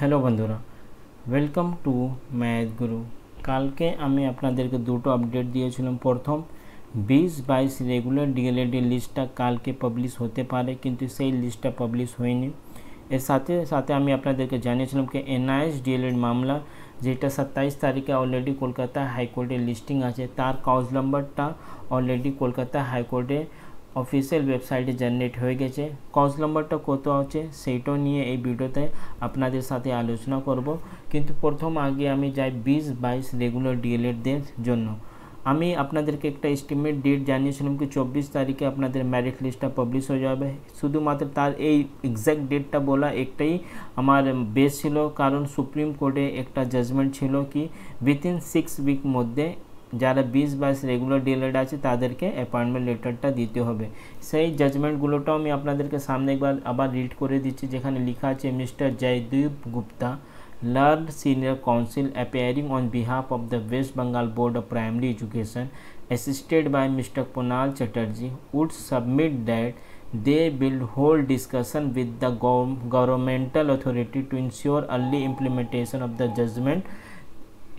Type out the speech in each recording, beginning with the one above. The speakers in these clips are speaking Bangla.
হ্যালো বন্ধুরা, ওয়েলকাম টু ম্যাথ গুরু। কালকে আমি আপনাদেরকে দুটো আপডেট দিয়েছিলাম। প্রথম 20-22 রেগুলার ডিএলএডের লিস্টটা কালকে পাবলিশ হতে পারে, কিন্তু সেই লিস্টটা পাবলিশ হয়নি। এর সাথে সাথে আমি আপনাদেরকে জানিয়েছিলাম কি এনআইএস ডিএলএড মামলা যেটা 27 তারিখে অলরেডি কলকাতা হাইকোর্টে লিস্টিং আছে, তার কাউজ নাম্বারটা অলরেডি কলকাতা হাইকোর্টে অফিসিয়াল ওয়েবসাইটে জেনারেট হয়ে গেছে। কজ নাম্বারটা কত আছে সেইটাও নিয়ে এই ভিডিওতে আপনাদের সাথে আলোচনা করব। কিন্তু প্রথম আগে আমি যাই 20-22 রেগুলার ডিএলএডদের জন্য। আমি আপনাদেরকে একটা এস্টিমেট ডেট জানিয়েছিলাম কি 24 তারিখে আপনাদের মেরিট লিস্টটা পাবলিশ হয়ে যাবে। শুধুমাত্র তার এই এক্স্যাক্ট ডেটটা বলা একটাই আমার বেস ছিল, কারণ সুপ্রিম কোর্টে একটা জাজমেন্ট ছিল কি উইথিন 6 উইক মধ্যে যারা 20-22 রেগুলার ডিএলএড আছে তাদেরকে অ্যাপয়েন্টমেন্ট লেটারটা দিতে হবে। সেই জাজমেন্টগুলোটাও আমি আপনাদেরকে সামনে একবার আবার রিড করে দিচ্ছি, যেখানে লেখা আছে mister Joydeep Gupta, learned senior counsel appearing on behalf of the West Bengal Board of Primary Education, assisted by Mr. Kunal Chatterjee, would submit that they will hold discussion with the governmental authority to ensure early implementation of the judgment।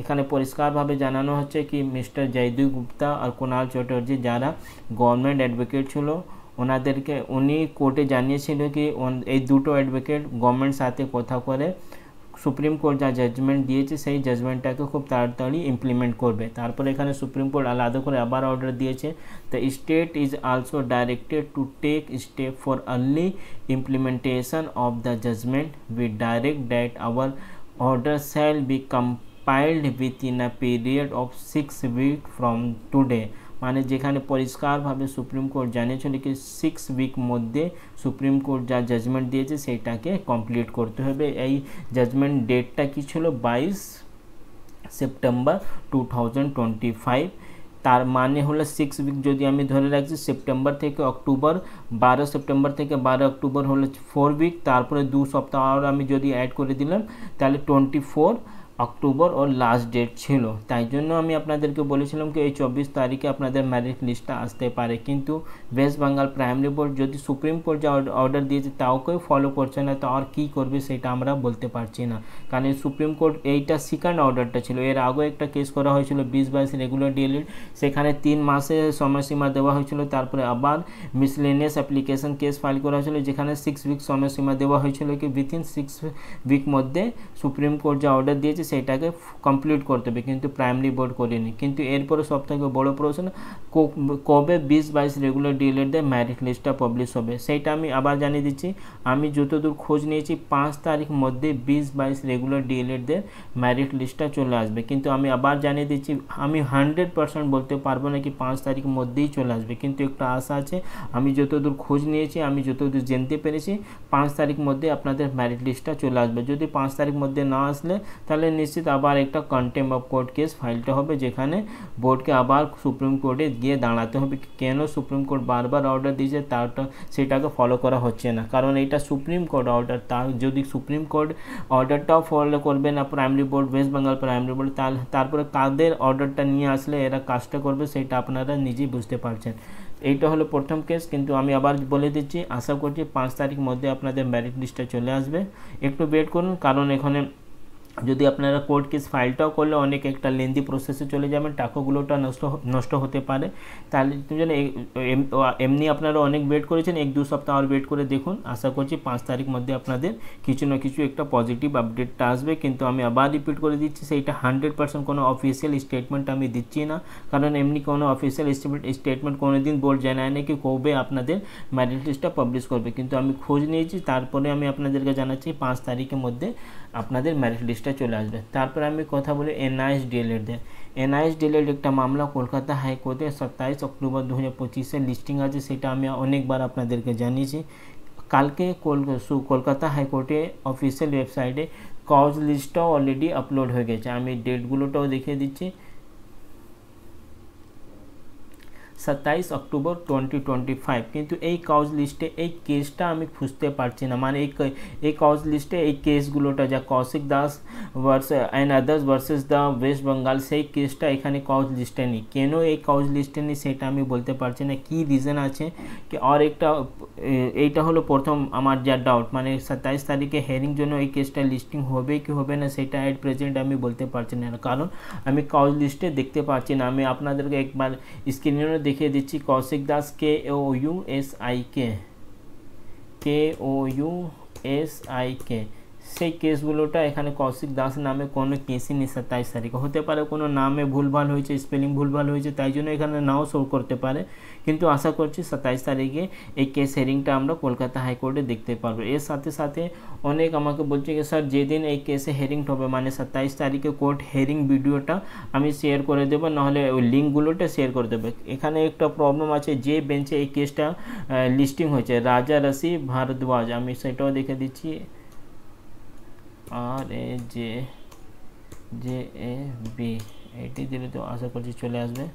এখানে পরিষ্কারভাবে জানানো হচ্ছে কি মিস্টার জয়দীপ গুপ্তা আর কুণাল চ্যাটার্জি যারা গভর্নমেন্ট অ্যাডভোকেট ছিল, ওনাদেরকে উনি কোর্টে জানিয়েছিল কি এই দুটো অ্যাডভোকেট গভর্নমেন্টের সাথে কথা করে সুপ্রিম কোর্ট যা জাজমেন্ট দিয়েছে সেই জাজমেন্টটাকে খুব তাড়াতাড়ি ইমপ্লিমেন্ট করবে। তারপরে এখানে সুপ্রিম কোর্ট আলাদা করে আবার অর্ডার দিয়েছে, the state is also directed to take step for early implementation of the judgment with direct that our order shall be compiled within a period of 6 weeks from today। মানে যেখানে পরিষ্কারভাবে সুপ্রিম কোর্ট জানিয়েছিল কি 6 উইক মধ্যে সুপ্রিম কোর্ট যা জাজমেন্ট দিয়েছে সেইটাকে কমপ্লিট করতে হবে। এই জাজমেন্ট ডেটটা কি ছিল 22 সেপ্টেম্বর 2025। তার মানে হলো 6 উইক যদি আমি ধরে রাখছি, সেপ্টেম্বর থেকে অক্টোবর, 12 সেপ্টেম্বর থেকে 12 অক্টোবর হলো 4 উইক, তারপরে 2 সপ্তাহ আর আমি যদি অ্যাড করে দিলাম তাহলে 24 অক্টোবর ওর লাস্ট ডেট ছিল। তাই জন্য আমি আপনাদেরকে বলেছিলাম কি এই 24 তারিখে আপনাদের মেরিট লিস্টটা আসতে পারে, কিন্তু ওয়েস্ট বেঙ্গল প্রাইমারি বোর্ড যদি সুপ্রিম কোর্ট যা অর্ডার দিয়েছে তাওকেও ফলো করছে না, তো আর কী করবে সেটা আমরা বলতে পারছি না। কারণ সুপ্রিম কোর্ট এইটা সেকেন্ড অর্ডারটা ছিল, এর আগেও একটা কেস করা হয়েছিল 20-22 রেগুলার ডিএলএড, সেখানে 3 মাসের সময়সীমা দেওয়া হয়েছিল। তারপরে আবার মিসলেনিয়াস অ্যাপ্লিকেশন কেস ফাইল করা হয়েছিল, যেখানে 6 উইক সময়সীমা দেওয়া হয়েছিল কি উইথিন 6 উইক মধ্যে সুপ্রিম কোর্ট যা অর্ডার দিয়েছে সেটাকে কমপ্লিট করতে হবে, কিন্তু প্রাইমারি বোর্ড করেনি। কিন্তু এরপরে সবথেকে বড় প্রশ্ন কবে 20-22 রেগুলার ডিএলএডদের মেরিট লিস্টটা পাবলিশ হবে সেইটা আমি আবার জানিয়ে দিচ্ছি। আমি যতদূর খোঁজ নিয়েছি 5 তারিখ মধ্যে 20-22 রেগুলার ডিএলএডদের মেরিট লিস্টটা চলে আসবে, কিন্তু আমি আবার জানিয়ে দিচ্ছি আমি 100% বলতে পারবো না কি 5 তারিখ মধ্যেই চলে আসবে, কিন্তু একটা আশা আছে। আমি যতদূর খোঁজ নিয়েছি, আমি যতদূর জানতে পেরেছি 5 তারিখ মধ্যে আপনাদের মেরিট লিস্টটা চলে আসবে। যদি 5 তারিখ মধ্যে না আসলে তাহলে নিশ্চিত আবার একটা কন্টেম্প অফ কোর্ট কেস ফাইলটা হবে, যেখানে বোর্ডকে আবার সুপ্রিম কোর্টে গিয়ে দাঁড়াতে হবে কেন সুপ্রিম কোর্ট বারবার অর্ডার দিয়েছে সেটাকে ফলো করা হচ্ছে না। কারণ এটা সুপ্রিম কোর্ট অর্ডার, তার যদি সুপ্রিম কোর্ট অর্ডারটাও ফলো করবে না primary board, West Bengal primary board, তারপরে কাদের অর্ডারটা নিয়ে আসলে এরা কাজটা করবে সেটা আপনারা নিজেই বুঝতে পারছেন। এইটা হলো প্রথম কেস, কিন্তু আমি আবার বলে দিচ্ছি আশা করছি 5 তারিখ মধ্যে আপনাদের মেরিট লিস্টটা চলে আসবে। একটু ওয়েট করুন, কারণ এখানে যদি আপনারা কোর্ট কেস ফাইলটাও করলে অনেক একটা লেন্দি প্রসেসে চলে যাবেন, টাকাগুলোটা নষ্ট হতে পারে। তাহলে এমনি আপনারা অনেক ওয়েট করেছেন, 1-2 সপ্তাহ আর ওয়েট করে দেখুন। আশা করছি 5 তারিখ মধ্যে আপনাদের কিছু না কিছু একটা পজিটিভ আপডেটটা আসবে। কিন্তু আমি আবার রিপিট করে দিচ্ছি সেইটা 100% কোনো অফিসিয়াল স্টেটমেন্ট আমি দিচ্ছি না, কারণ এমনি কোনো অফিসিয়াল স্টেটমেন্ট কোনো দিন বোর্ড জানায় না কি কবে আপনাদের মেরিট লিস্টটা পাবলিশ করবে, কিন্তু আমি খোঁজ নিয়েছি তারপরে আমি আপনাদেরকে জানাচ্ছি 5 তারিখের মধ্যে আপনাদের মেরিট লিস্টটা চলে আসবে। তারপরে আমি কথা বলি এনআইএস ডিএলএডদের। এনআইএস ডিএলএড একটা মামলা কলকাতা হাইকোর্টে 27 অক্টোবর 2025 লিস্টিং আছে, সেটা আমি অনেকবার আপনাদেরকে জানিয়েছি। কালকে কলকাতা হাইকোর্টে অফিসিয়াল ওয়েবসাইটে কজ লিস্টটাও অলরেডি আপলোড হয়ে গেছে। আমি ডেটগুলোটাও দেখিয়ে দিচ্ছি। 27 অক্টোবর 2025, কিন্তু এই কাউজ লিস্টে এই কেসটা আমি খুঁজতে পারছি না, মানে এই কাউজ লিস্টে এই কেসগুলোটা যা Koushik Das and others versus the West Bengal, সেই কেসটা এখানে কাউজ লিস্টে নেই। কেন এই কাউজ লিস্টে নেই সেটা আমি বলতে পারছি না, কী রিজন আছে কি। আর এইটা হলো প্রথম আমার যা ডাউট, মানে 27 তারিখে হেয়ারিং জন্য এই কেসটা লিস্টিং হবে কি হবে না সেটা এট প্রেজেন্ট আমি বলতে পারছি না, কারণ আমি কাউজ লিস্টে দেখতে পাচ্ছি না। আমি আপনাদেরকে একবার স্ক্রিনে দেখিয়ে দিচ্ছি। কৌশিক দাস KOUSIK সেই কেসগুলোটা এখানে কৌশিক দাস নামে কোনো কেসই নেই 27 তারিখে। হতে পারে কোনো নামে ভুলভাল হয়েছে, স্পেলিং ভুলভাল হয়েছে, তাই জন্য এখানে নাও শো করতে পারে, কিন্তু আশা করছি 27 তারিখে এই কেস হেয়ারিংটা আমরা কলকাতা হাইকোর্টে দেখতে পারবো। এর সাথে সাথে অনেক আমাকে বলছে কি স্যার যেদিন এই কেসে হেয়ারিং হবে মানে 27 তারিখে কোর্ট হেয়ারিং ভিডিওটা আমি শেয়ার করে দেবো, নাহলে ওই লিঙ্কগুলোটা শেয়ার করে দেবো। এখানে একটা প্রবলেম আছে, যে বেঞ্চে এই কেসটা লিস্টিং হয়েছে রাজা রশি ভারদ্বাজ, আমি সেটাও দেখে দিচ্ছি, RAJAB এটি দিলে তো আশা করছি চলে আসবে।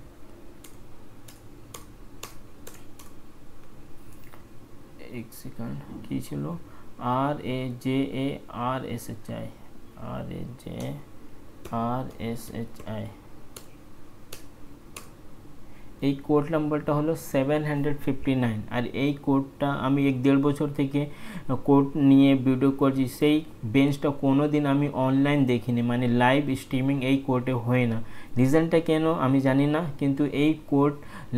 এক সেকেন্ড, কি ছিল? RAJARSHI এই কোড নাম্বারটা হলো 759। আর এই কোডটা আমি 1-1.5 বছর থেকে কোড নিয়ে ভিডিও করছি, সেই বেঞ্চটা কোনো দিন আমি অনলাইন দেখিনি, মানে লাইভ স্ট্রিমিং এই কোর্টে হয় না। রিজনটা কেন আমি জানি না, কিন্তু এই কোর্ট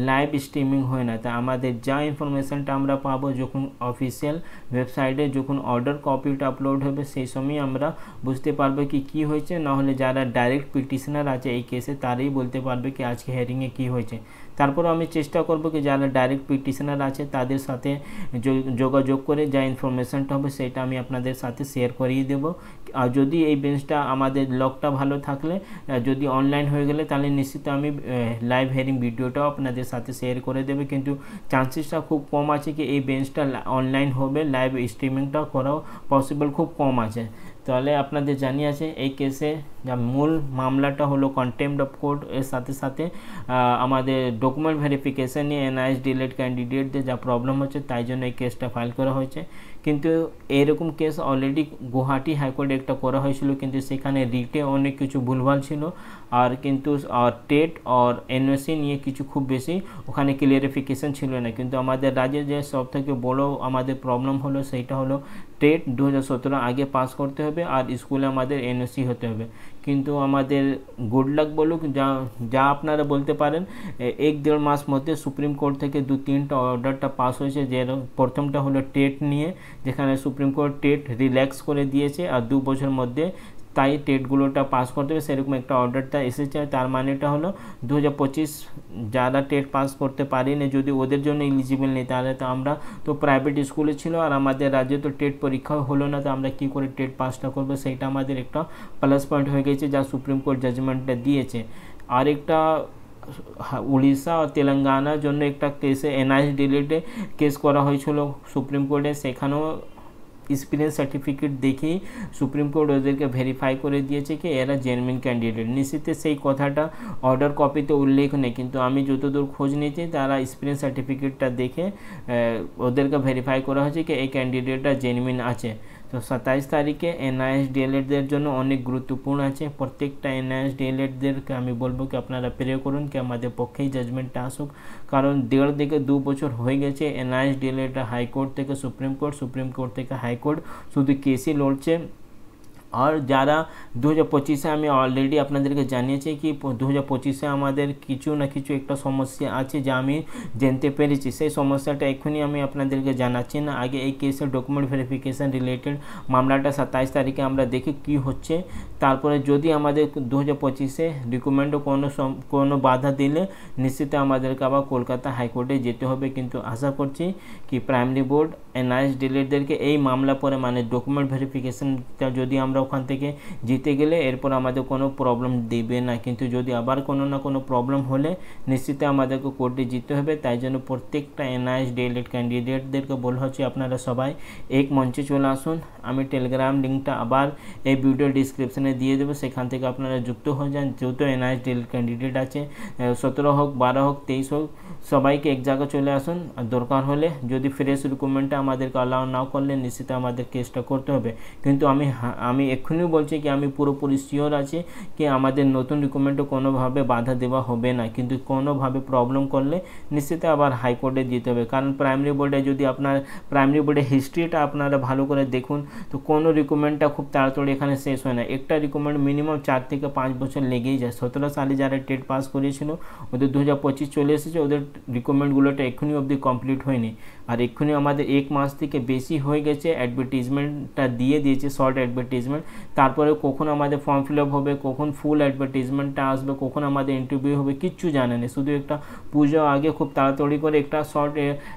লাইভ স্ট্রিমিং হয় না। তা আমাদের যা ইনফরমেশানটা আমরা পাবো যখন অফিসিয়াল ওয়েবসাইটে যখন অর্ডার কপিটা আপলোড হবে সেই সময় আমরা বুঝতে পারবো কি হয়েছে, নাহলে যারা ডাইরেক্ট পিটিশনার আছে এই কেসে তারাই বলতে পারবে কি আজকে হিয়ারিংয়ে কী হয়েছে। তারপর আমি চেষ্টা করব কি যারা ডাইরেক্ট পিটিশনার আছে তাদের সাথে যোগাযোগ করে যা ইনফরমেশানটা হবে সেটা আমি আপনাদের সাথে শেয়ার করিয়ে দেবো। আর যদি এই বেঞ্চটা আমাদের লকটা ভালো থাকলে, যদি অনলাইন হয়ে গেলে, তাহলে নিশ্চিত আমি লাইভ হিয়ারিং ভিডিওটাও আপনাদের সাথে শেয়ার করে দেবে, কিন্তু চান্সেসটা খুব কম আছে কি এই বেঞ্চটা অনলাইন হবে, লাইভ স্ট্রিমিংটা করাও পসিবল খুব কম আছে। তাহলে আপনাদের জানিয়ে আছে এই কেসে যা মূল মামলাটা হলো কন্টেম্প্ট অফ কোর্ট, এর সাথে সাথে আমাদের ডকুমেন্ট ভেরিফিকেশন নিয়ে NIS ডিলেট ক্যান্ডিডেটদের যা প্রবলেম হচ্ছে তাই জন্য এই কেসটা ফাইল করা হয়েছে। কিন্তু এরকম কেস অলরেডি গুয়াহাটি হাইকোর্টে একটা করা হয়েছিল, কিন্তু সেখানে রিটে অনেক কিছু ভুলভাল ছিল, আর কিন্তু টেট আর NOC নিয়ে কিছু খুব বেশি ওখানে ক্লিয়ারিফিকেশন ছিল না। কিন্তু আমাদের রাজ্যে যে সব থেকে বড় আমাদের প্রবলেম হলো সেইটা হলো টেট 2017 আগে পাস করতে হবে আর স্কুলে আমাদের NOC হতে হবে। কিন্তু আমাদের গুড লাক বলুক যা আপনারা বলতে পারেন, 1-1.5 মাস মধ্যে সুপ্রিম কোর্ট থেকে 2-3টা অর্ডারটা পাস হয়েছে। যে প্রথমটা হলো টেট নিয়ে, যেখানে সুপ্রিম কোর্ট টেট রিল্যাক্স করে দিয়েছে আর 2 বছর মধ্যে তাই টেটগুলোটা পাস করতে হবে, সেরকম একটা অর্ডারটা এসেছে। তার মানেটা হলো 2025 যারা টেট পাস করতে পারেনি, যদি ওদের জন্য এলিজিবল নেই, তাহলে তো আমরা তো প্রাইভেট স্কুলে ছিল আর আমাদের রাজ্যে তো টেট পরীক্ষা হলো না, তো আমরা কী করে টেট পাসটা করবো, সেইটা আমাদের একটা প্লাস পয়েন্ট হয়ে গেছে যা সুপ্রিম কোর্ট জাজমেন্টটা দিয়েছে। আর একটা উড়িষ্যা আর তেলেঙ্গানার জন্য একটা কেসে NIS ডিলেটে কেস করা হয়েছিল সুপ্রিম কোর্টে, সেখানেও এক্সপিরিয়েন্স সার্টিফিকেট দেখেই সুপ্রিম কোর্ট ওদেরকে ভেরিফাই করে দিয়েছে কি এরা জেনুইন ক্যান্ডিডেট। নিশ্চিত সেই কথাটা অর্ডার কপিতে উল্লেখ নেই, কিন্তু আমি যতদূর খোঁজ নিয়েছি তারা এক্সপিরিয়েন্স সার্টিফিকেটটা দেখে ওদেরকে ভেরিফাই করা হয়েছে কি এই ক্যান্ডিডেটটা জেনুইন আছে। তো 27 তারিখে NIS ডিএলএডদের জন্য অনেক গুরুত্বপূর্ণ আছে। প্রত্যেকটা NIS ডিএলএডদেরকে আমি বলবো কি আপনারা প্রে করুন কি আমাদের পক্ষেই জাজমেন্টটা আসুক, কারণ 1.5 থেকে 2 বছর হয়ে গেছে NIS ডিএলএডটা হাইকোর্ট থেকে সুপ্রিম কোর্ট, সুপ্রিম কোর্ট থেকে হাইকোর্ট শুধু কেসই লড়ছে। আর যারা 2025-এ আমি অলরেডি আপনাদেরকে জানিয়েছি কি 2025-এ আমাদের কিছু না কিছু একটা সমস্যা আছে যা আমি জানতে পেরেছি, সেই সমস্যাটা এখনই আমি আপনাদেরকে জানাচ্ছি না। আগে এই কেসের ডকুমেন্ট ভেরিফিকেশান রিলেটেড মামলাটা 27 তারিখে আমরা দেখি কি হচ্ছে, তারপরে যদি আমাদের 2025-এ রিকমেন্ডও কোনো বাধা দিলে নিশ্চিত আমাদেরকে আবার কলকাতা হাইকোর্টে যেতে হবে। কিন্তু আশা করছি কি প্রাইমারি বোর্ড NIS ডিলেটদেরকে এই মামলা পরে মানে ডকুমেন্ট ভেরিফিকেশানটা যদি আমরা ওখান থেকে জিতে গেলে এরপর আমাদের কোনো প্রবলেম দেবে না, কিন্তু যদি আবার কোনো না কোনো প্রবলেম হলে নিশ্চিত আমাদেরকে কোর্টে জিততে হবে। তাই জন্য প্রত্যেকটা এনআইএস ডিএলএড ক্যান্ডিডেটদেরকে বলা হচ্ছে আপনারা সবাই এক মঞ্চে চলে আসুন। আমি টেলিগ্রাম লিঙ্কটা আবার এই ভিডিও ডিসক্রিপশনে দিয়ে দেবো, সেখান থেকে আপনারা যুক্ত হয়ে যান। যেহেতু এনআইএস ডিএলএড ক্যান্ডিডেট আছে 17 হোক 12 হোক 23 হোক, সবাইকে এক জায়গায় চলে আসুন। আর দরকার হলে যদি ফ্রেশ রিক্রুটমেন্টটা আমাদেরকে অ্যালাউ না করলে নিশ্চিত আমাদের কেসটা করতে হবে। কিন্তু আমি এক্ষুনি বলছি কি আমি পুরোপুরি শিওর আছি কি আমাদের নতুন রিক্রুটমেন্টে কোনোভাবে বাধা দেওয়া হবে না, কিন্তু কোনোভাবে প্রবলেম করলে নিশ্চিত আবার হাইকোর্টে যেতে হবে। কারণ প্রাইমারি বোর্ডে যদি আপনার প্রাইমারি বোর্ডের হিস্ট্রিটা আপনারা ভালো করে দেখুন তো কোনো রিক্রুটমেন্টটা খুব তাড়াতাড়ি এখানে শেষ হয় না। একটা রিক্রুটমেন্ট মিনিমাম 4 থেকে 5 বছর লেগেই যায়। 17 সালে যারা টেট পাস করেছিল ওদের 2025 চলে এসেছে, ওদের রিক্রুটমেন্টগুলোটা এক্ষুনি অবধি কমপ্লিট হয়নি। আর এক্ষুনি আমাদের 1 মাস থেকে বেশি হয়ে গেছে, অ্যাডভার্টিজমেন্টটা দিয়ে দিয়েছে, শর্ট অ্যাডভার্টিজমেন্ট। তারপরে কখন আমাদের ফর্ম ফিল আপ হবে, কখন ফুল অ্যাডভার্টিজমেন্টটা আসবে, কখন আমাদের ইন্টারভিউ হবে, কিচ্ছু জানে না। শুধু একটা পুজো আগে খুব তাড়াতাড়ি করে একটা শর্ট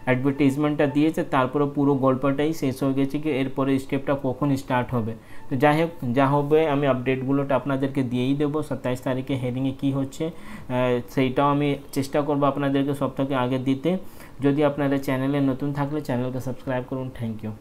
অ্যাডভার্টিজমেন্টটা দিয়েছে, তারপরে পুরো গল্পটাই শেষ হয়ে গেছে কি এরপরে স্টেপটা কখন স্টার্ট হবে। তো যাই হোক, যা হবে আমি আপডেটগুলোটা আপনাদেরকে দিয়েই দেবো। 27 তারিখে হেয়ারিংয়ে কী হচ্ছে সেইটাও আমি চেষ্টা করবো আপনাদেরকে সব থেকে আগে দিতে। যদি আপনারা চ্যানেলে নতুন থাকলে চ্যানেলকে সাবস্ক্রাইব করুন। Thank you.